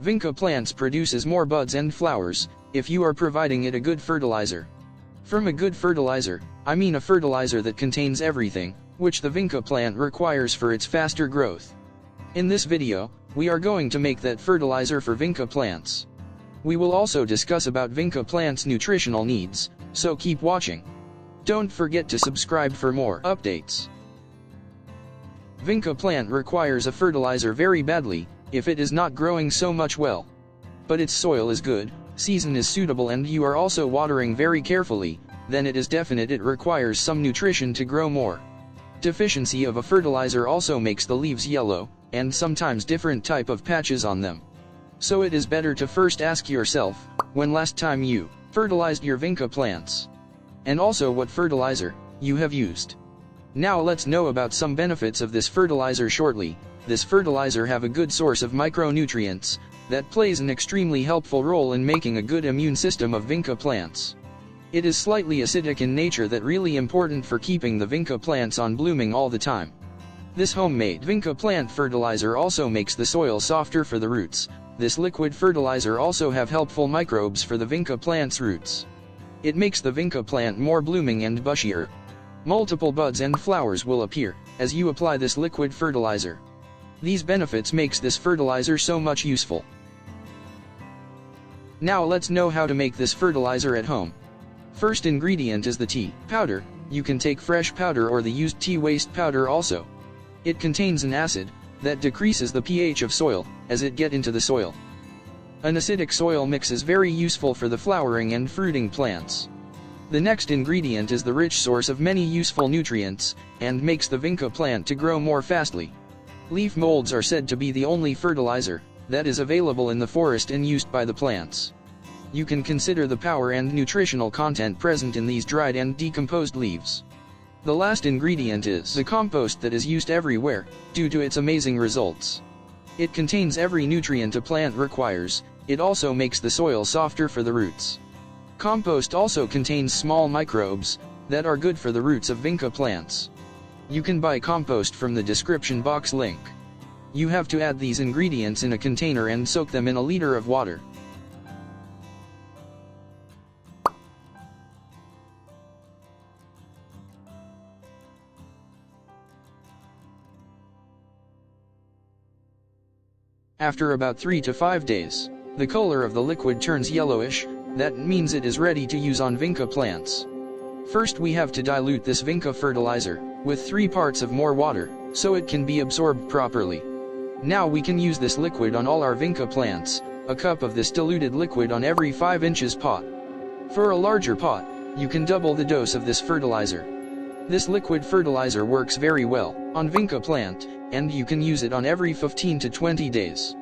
Vinca plants produces more buds and flowers, if you are providing it a good fertilizer. From a good fertilizer, I mean a fertilizer that contains everything, which the Vinca plant requires for its faster growth. In this video, we are going to make that fertilizer for Vinca plants. We will also discuss about Vinca plants' nutritional needs, so keep watching. Don't forget to subscribe for more updates. Vinca plant requires a fertilizer very badly, if it is not growing so much well. But its soil is good, season is suitable and you are also watering very carefully, then it is definite it requires some nutrition to grow more. Deficiency of a fertilizer also makes the leaves yellow, and sometimes different type of patches on them. So it is better to first ask yourself, when last time you fertilized your Vinca plants? And also what fertilizer you have used. Now let's know about some benefits of this fertilizer shortly. This fertilizer have a good source of micronutrients, that plays an extremely helpful role in making a good immune system of Vinca plants. It is slightly acidic in nature that really important for keeping the Vinca plants on blooming all the time. This homemade Vinca plant fertilizer also makes the soil softer for the roots. This liquid fertilizer also have helpful microbes for the Vinca plant's roots. It makes the Vinca plant more blooming and bushier. Multiple buds and flowers will appear, as you apply this liquid fertilizer. These benefits makes this fertilizer so much useful. Now let's know how to make this fertilizer at home. First ingredient is the tea powder. You can take fresh powder or the used tea waste powder also. It contains an acid that decreases the pH of soil as it get into the soil. An acidic soil mix is very useful for the flowering and fruiting plants. The next ingredient is the rich source of many useful nutrients, and makes the Vinca plant to grow more fastly. Leaf molds are said to be the only fertilizer that is available in the forest and used by the plants. You can consider the power and nutritional content present in these dried and decomposed leaves. The last ingredient is the compost that is used everywhere, due to its amazing results. It contains every nutrient a plant requires. It also makes the soil softer for the roots. Compost also contains small microbes that are good for the roots of Vinca plants. You can buy compost from the description box link. You have to add these ingredients in a container and soak them in a liter of water. After about 3 to 5 days, the color of the liquid turns yellowish. That means it is ready to use on Vinca plants. First we have to dilute this Vinca fertilizer with 3 parts of more water, so it can be absorbed properly. Now we can use this liquid on all our Vinca plants, a cup of this diluted liquid on every 5 inches pot. For a larger pot, you can double the dose of this fertilizer. This liquid fertilizer works very well on Vinca plant, and you can use it on every 15 to 20 days.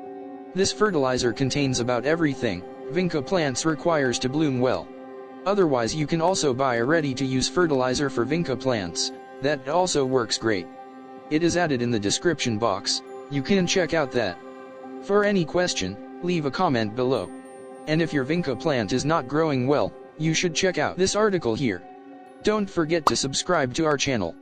This fertilizer contains about everything Vinca plants requires to bloom well. Otherwise you can also buy a ready-to-use fertilizer for Vinca plants, that also works great. It is added in the description box, you can check out that. For any question, leave a comment below. And if your Vinca plant is not growing well, you should check out this article here. Don't forget to subscribe to our channel.